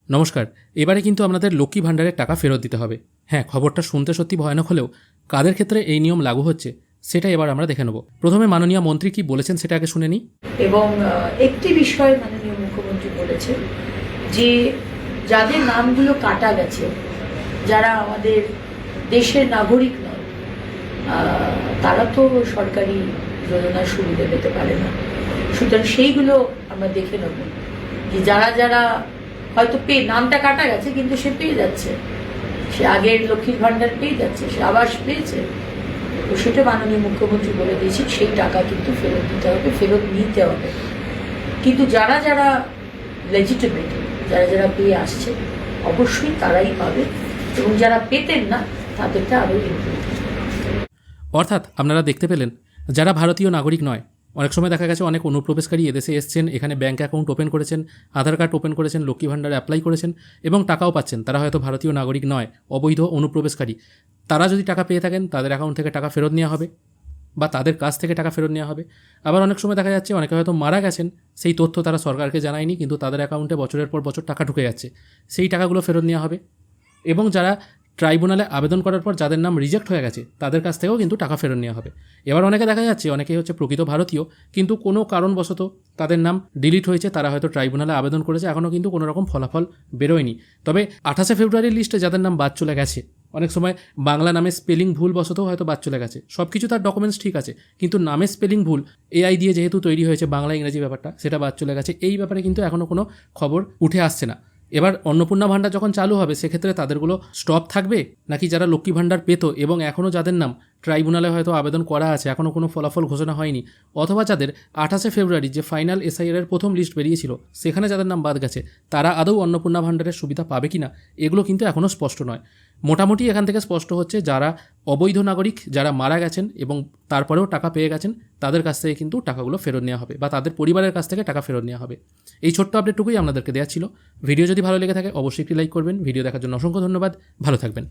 নমস্কার। এবারে কিন্তু আপনাদের লক্ষ্মী ভাণ্ডারের টাকা ফেরত দিতে হবে। হ্যাঁ, খবরটা শুনতে সত্যি ভয়ানক হলেও কাদের ক্ষেত্রে এই নিয়ম লাগু হচ্ছে সেটা এবার আমরা দেখে নেব। প্রথমে মাননীয় মন্ত্রী কি বলেছেন সেটা আগে শুনে নিই। এবং একটি বিষয় মাননীয় মুখ্যমন্ত্রী বলেছেন যে যাদের নামগুলো কাটা গেছে, যারা আমাদের দেশের নাগরিক নয়, তারা তো সরকারি যোজনার সুবিধা পেতে পারে না। সুতরাং সেইগুলো আমরা দেখে নেব যে যারা যারা হয়তো নামটা কাটা গেছে কিন্তু সে পেয়ে যাচ্ছে, সে আগের লক্ষ্মীর ভাণ্ডার পেয়ে যাচ্ছে, সে আবাস পেয়েছে, তো সেটা মাননীয় মুখ্যমন্ত্রী বলে দিয়েছে সেই টাকা কিন্তু ফেরত দিতে হবে, ফেরত নিতে হবে। কিন্তু যারা যারা লেজিটিমেট, যারা যারা পেয়ে আসছে অবশ্যই তারাই পাবে, এবং যারা পেতেন না তাদেরটা আরও ইমপ্রুভ। অর্থাৎ আপনারা দেখতে পেলেন, যারা ভারতীয় নাগরিক নয়, অনেক সময় দেখা গেছে অনেক অনুপ্রবেশকারী এদেশে এসছেন, এখানে ব্যাঙ্ক অ্যাকাউন্ট ওপেন করেছেন, আধার কার্ড ওপেন করেছেন, লক্ষ্মী ভাণ্ডারে অ্যাপ্লাই করেছেন এবং টাকাও পাচ্ছেন। তারা হয়তো ভারতীয় নাগরিক নয়, অবৈধ অনুপ্রবেশকারী। তারা যদি টাকা পেয়ে থাকেন তাদের অ্যাকাউন্ট থেকে টাকা ফেরত নেওয়া হবে বা তাদের কাছ থেকে টাকা ফেরত নেওয়া হবে। আবার অনেক সময় দেখা যাচ্ছে অনেকে হয়তো মারা গেছেন, সেই তথ্য তারা সরকারকে জানায়নি, কিন্তু তাদের অ্যাকাউন্টে বছরের পর বছর টাকা ঢুকে যাচ্ছে, সেই টাকাগুলো ফেরত নেওয়া হবে। এবং যারা ট্রাইব্যুনালে আবেদন করার পর যাদের নাম রিজেক্ট হয়ে গেছে তাদের কাছ থেকেও কিন্তু টাকা ফেরত নেওয়া হবে। এবার অনেকে দেখা যাচ্ছে অনেকেই হচ্ছে প্রকৃত ভারতীয়, কিন্তু কোনো কারণবশত তাদের নাম ডিলিট হয়েছে, তারা হয়তো ট্রাইব্যুনালে আবেদন করেছে, এখনও কিন্তু কোনো রকম ফলাফল বেরোয়নি। তবে 28শে ফেব্রুয়ারির লিস্টে যাদের নাম বাদ চলে গেছে, অনেক সময় বাংলা নামে স্পেলিং ভুল বশতও হয়তো বাদ চলে গেছে, সব কিছু তার ডকুমেন্টস ঠিক আছে, কিন্তু নামের স্পেলিং ভুল এআই দিয়ে যেহেতু তৈরি হয়েছে বাংলা ইংরেজি ব্যাপারটা, সেটা বাদ চলে গেছে। এই ব্যাপারে কিন্তু এখনও কোনো খবর উঠে আসছে না। এবার অন্নপূর্ণা ভাণ্ডার যখন চালু হবে সেক্ষেত্রে তাদেরগুলো স্টপ থাকবে, নাকি যারা লক্ষ্মী ভাণ্ডার পেত এবং এখনও যাদের নাম ট্রাইব্যুনালে হয়তো আবেদন করা আছে, এখনও কোনো ফলাফল ঘোষণা হয়নি, অথবা যাদের 28শে ফেব্রুয়ারি যে ফাইনাল এসআইআর প্রথম লিস্ট বেরিয়েছিল সেখানে যাদের নাম বাদ গেছে, তারা আদৌ অন্নপূর্ণা ভাণ্ডারের সুবিধা পাবে কি না এগুলো কিন্তু এখনও স্পষ্ট নয়। মোটামুটি এখান থেকে স্পষ্ট হচ্ছে যারা অবৈধ নাগরিক, যারা মারা গেছেন এবং তারপরেও টাকা পেয়ে গেছেন, তাদের কাছ থেকে কিন্তু টাকাগুলো ফেরত নেওয়া হবে বা তাদের পরিবারের কাছ থেকে টাকা ফেরত নেওয়া হবে। এই ছোট্ট আপডেটটুকুই আপনাদেরকে দেওয়া ছিল। ভিডিও যদি ভালো লেগে থাকে অবশ্যই একটি লাইক করবেন। ভিডিও দেখার জন্য অসংখ্য ধন্যবাদ। ভালো থাকবেন।